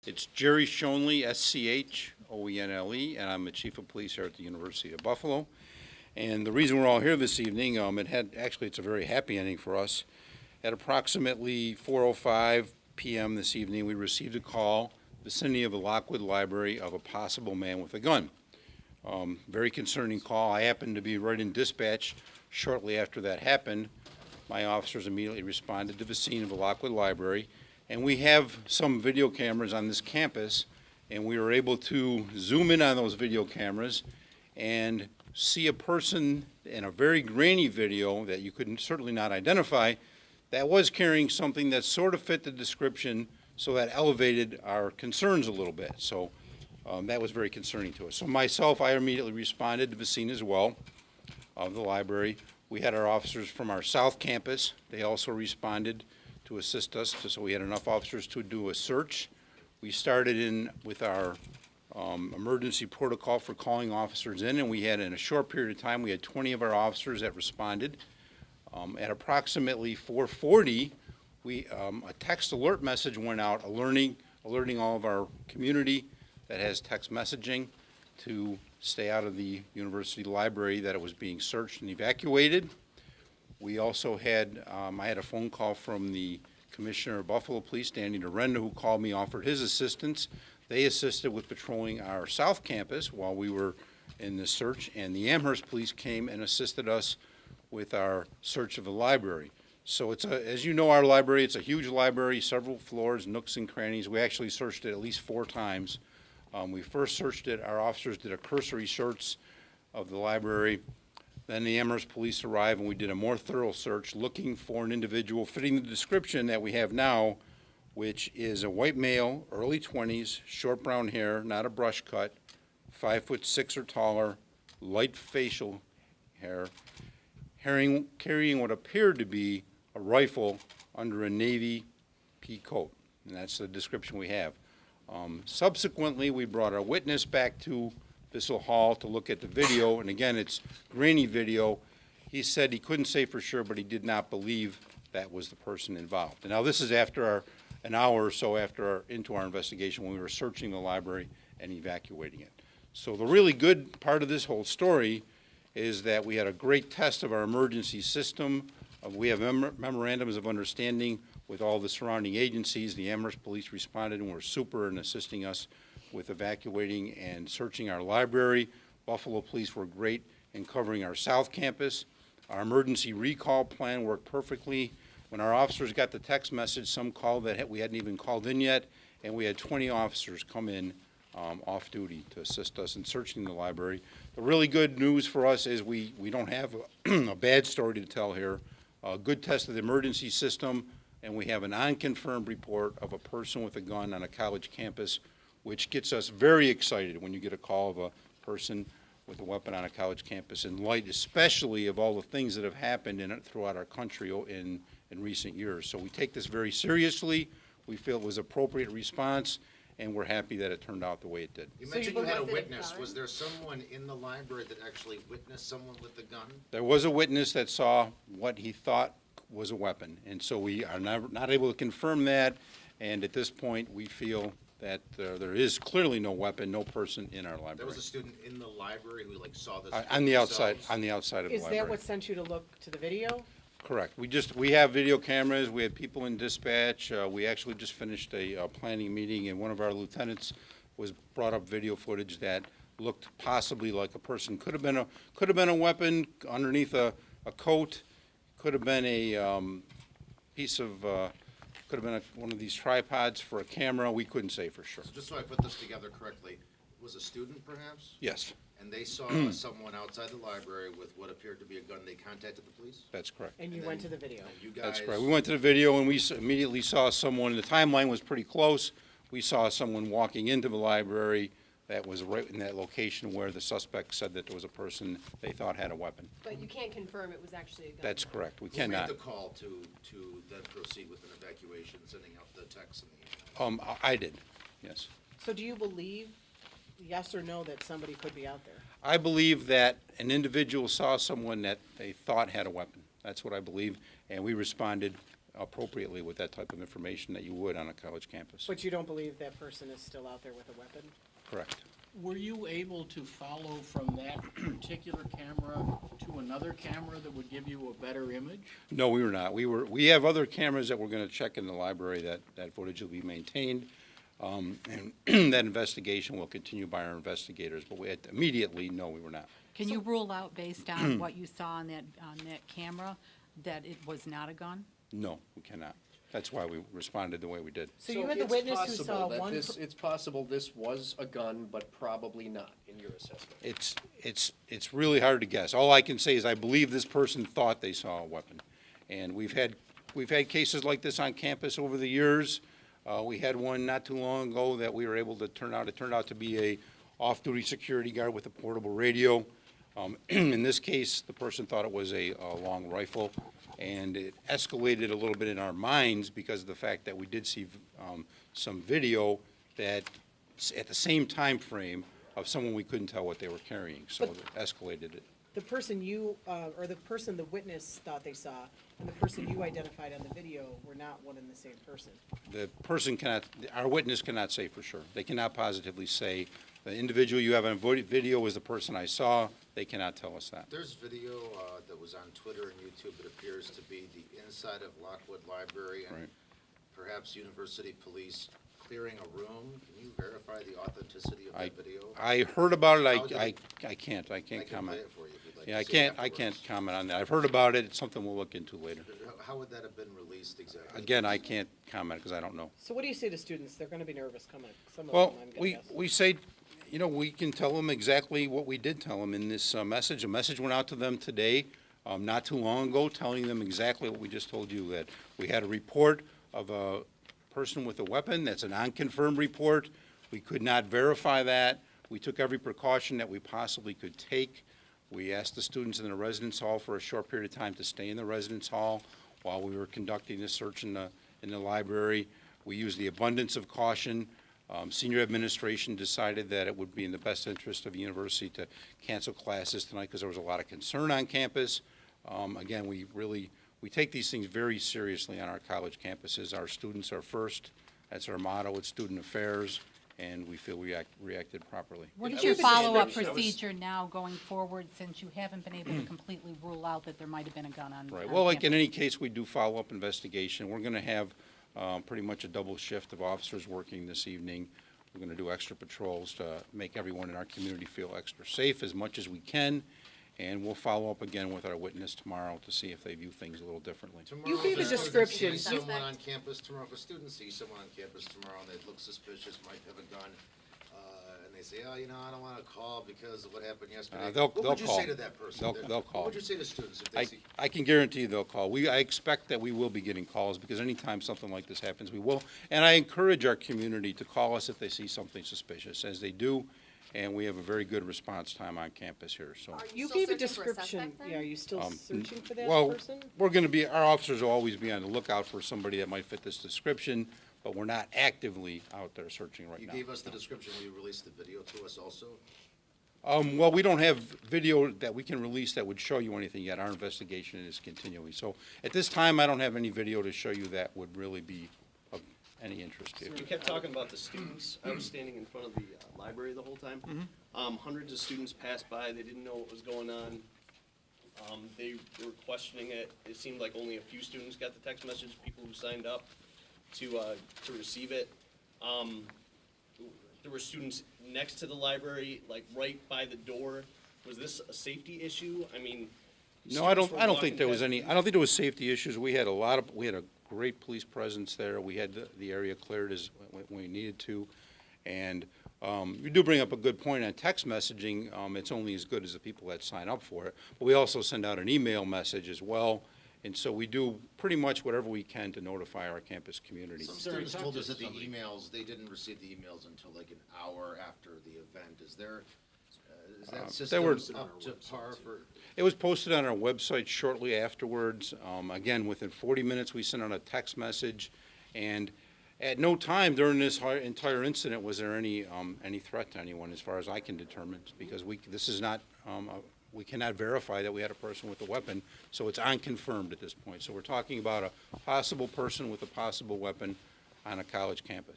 It's Jerry Shoenle, Schoenle, and I'm the Chief of Police here at the University of Buffalo. And the reason we're all here this evening, it's a very happy ending for us. At approximately 4:05 p.m. this evening, we received a call vicinity of the Lockwood Library of a possible man with a gun. Very concerning call. I happened to be right in dispatch shortly after that happened. My officers immediately responded to the scene of the Lockwood Library. And we have some video cameras on this campus, and we were able to zoom in on those video cameras and see a person in a very grainy video that you could certainly not identify that was carrying something that sort of fit the description, so that elevated our concerns a little bit. So that was very concerning to us. So myself, I immediately responded to the scene as well of the library. We had our officers from our South Campus. They also responded to assist us, so we had enough officers to do a search. We started in with our emergency protocol for calling officers in, and we had, in a short period of time, we had 20 of our officers that responded. At approximately 4:40, a text alert message went out alerting all of our community that has text messaging to stay out of the university library, that it was being searched and evacuated. We also had, I had a phone call from the Commissioner of Buffalo Police, Danny Dorenda, who called me, offered his assistance. They assisted with patrolling our South Campus while we were in the search, and the Amherst Police came and assisted us with our search of the library. So as you know, our library, it's a huge library, several floors, nooks and crannies. We actually searched it at least 4 times. We first searched it, our officers did a cursory search of the library. Then the Amherst Police arrived, and we did a more thorough search looking for an individual fitting the description that we have now, which is a white male, early 20s, short brown hair, not a brush cut, 5'6" or taller, light facial hair, carrying what appeared to be a rifle under a navy pea coat. And that's the description we have. Subsequently, we brought our witness back to Bissell Hall to look at the video, and again, it's grainy video. He said he couldn't say for sure, but he did not believe that was the person involved. And now this is after an hour or so into our investigation, when we were searching the library and evacuating it. So the really good part of this whole story is that we had a great test of our emergency system. We have memorandums of understanding with all the surrounding agencies. The Amherst Police responded and were super in assisting us with evacuating and searching our library. Buffalo Police were great in covering our South Campus. Our emergency recall plan worked perfectly. When our officers got the text message, some called that we hadn't even called in yet, and we had 20 officers come in off duty to assist us in searching the library. The really good news for us is we don't have a bad story to tell here. A good test of the emergency system, and we have an unconfirmed report of a person with a gun on a college campus, which gets us very excited when you get a call of a person with a weapon on a college campus, in light especially of all the things that have happened throughout our country in recent years. So we take this very seriously. We feel it was appropriate response, and we're happy that it turned out the way it did. You mentioned you had a witness. Was there someone in the library that actually witnessed someone with a gun? There was a witness that saw what he thought was a weapon, and so we are not able to confirm that, and at this point we feel that there is clearly no weapon, no person in our library. There was a student in the library who saw this on the outside of the library. Is that what sent you to look to the video? Correct. We have video cameras. We had people in dispatch. We actually just finished a planning meeting, and one of our lieutenants brought up video footage that looked possibly like a person. Could have been a weapon underneath a coat. Could have been a piece of. Could have been one of these tripods for a camera. We couldn't say for sure. So just so I put this together correctly, was a student perhaps? Yes. And they saw someone outside the library with what appeared to be a gun. They contacted the police? That's correct. And you went to the video? You guys, That's correct. We went to the video, and we immediately saw someone. The timeline was pretty close. We saw someone walking into the library that was right in that location where the suspect said that there was a person they thought had a weapon. But you can't confirm it was actually a gun. That's correct. We who cannot. made the call to then proceed with an evacuation, sending out the text and the email? I did, yes. So do you believe, yes or no, that somebody could be out there? I believe that an individual saw someone that they thought had a weapon. That's what I believe, and we responded appropriately with that type of information that you would on a college campus. But you don't believe that person is still out there with a weapon? Correct. Were you able to follow from that particular camera to another camera that would give you a better image? No, we were not. We have other cameras that we're going to check in the library that footage will be maintained. And that investigation will continue by our investigators, but immediately, no, we were not. Can you rule out, based on what you saw on that camera, that it was not a gun? No, we cannot. That's why we responded the way we did. So you had the witness who saw one. It's possible this was a gun, but probably not, in your assessment. It's really hard to guess. All I can say is I believe this person thought they saw a weapon. And we've had cases like this on campus over the years. We had one not too long ago that we were able to it turned out to be a off-duty security guard with a portable radio. In this case, the person thought it was a long rifle, and it escalated a little bit in our minds because of the fact that we did see some video that at the same time frame of someone we couldn't tell what they were carrying, so it escalated it. The person the witness thought they saw, and the person you identified on the video were not one and the same person. The person our witness cannot say for sure. They cannot positively say, the individual you have on video was the person I saw. They cannot tell us that. There's video that was on Twitter and YouTube. It appears to be the inside of Lockwood Library and Right. perhaps University Police clearing a room. Can you verify the authenticity of that video? I heard about How it. did I can't I can comment. play it for you if you'd like Yeah, to I see it can't afterwards. comment on that. I've heard about it. It's something we'll look into later. How would that have been released exactly? Again, I can't comment because I don't know. So what do you say to students? They're gonna be nervous coming, some of Well, them, I'm gonna we, guess. we say, we can tell them exactly what we did tell them in this message. A message went out to them today, not too long ago, telling them exactly what we just told you, that we had a report of a person with a weapon. That's an unconfirmed report. We could not verify that. We took every precaution that we possibly could take. We asked the students in the residence hall for a short period of time to stay in the residence hall while we were conducting the search in the library. We used the abundance of caution. Senior administration decided that it would be in the best interest of the university to cancel classes tonight because there was a lot of concern on campus. Again, we take these things very seriously on our college campuses. Our students are first. That's our motto. It's student affairs, and we feel we reacted properly. What is I your was- follow-up I was- procedure now going forward, since you haven't been able to completely rule out that there might have been a gun on Right. on Well, like in campus? any case, we do follow-up investigation. We're going to have pretty much a double shift of officers working this evening. We're going to do extra patrols to make everyone in our community feel extra safe as much as we can. And we'll follow up again with our witness tomorrow to see if they view things a little differently. Tomorrow, You gave a if a student description. sees You- someone on campus tomorrow, if a student sees someone on campus tomorrow and they look suspicious, might have a gun, and they say, I don't want to call because of what happened yesterday. They'll What would you call. say to that person? They'll call. What would you say to students if they see? I can guarantee you they'll call. I expect that we will be getting calls because anytime something like this happens, we will. And I encourage our community to call us if they see something suspicious, as they do. And we have a very good response time on campus here, so. Are You still gave a searching for description, suspect then? yeah, are you still searching for that Well, person? we're going to be, our officers will always be on the lookout for somebody that might fit this description, but we're not actively out there searching right You now. gave us the description, will you release the video to us also? Well, we don't have video that we can release that would show you anything yet. Our investigation is continuing. So at this time, I don't have any video to show you that would really be of any interest to you. You kept talking about the students. I was standing in front of the library the whole time. Hundreds of students passed by. They didn't know what was going on. They were questioning it. It seemed like only a few students got the text message, people who signed up to receive it. There were students next to the library, like right by the door. Was this a safety issue? I mean, No, I don't students were think walking there was past- any, I don't think there was safety issues. We had a great police presence there. We had the area cleared as when we needed to. And you do bring up a good point on text messaging. It's only as good as the people that sign up for it. But we also send out an email message as well. And so we do pretty much whatever we can to notify our campus community. Some Sir, students talk told to us that the somebody. emails, they didn't receive the emails until like an hour after the event. Is that system were- up to par for? It was posted on our website shortly afterwards. Again, within 40 minutes, we sent out a text message. And at no time during this entire incident was there any threat to anyone, as far as I can determine, because this is not we cannot verify that we had a person with a weapon, so it's unconfirmed at this point. So we're talking about a possible person with a possible weapon on a college campus.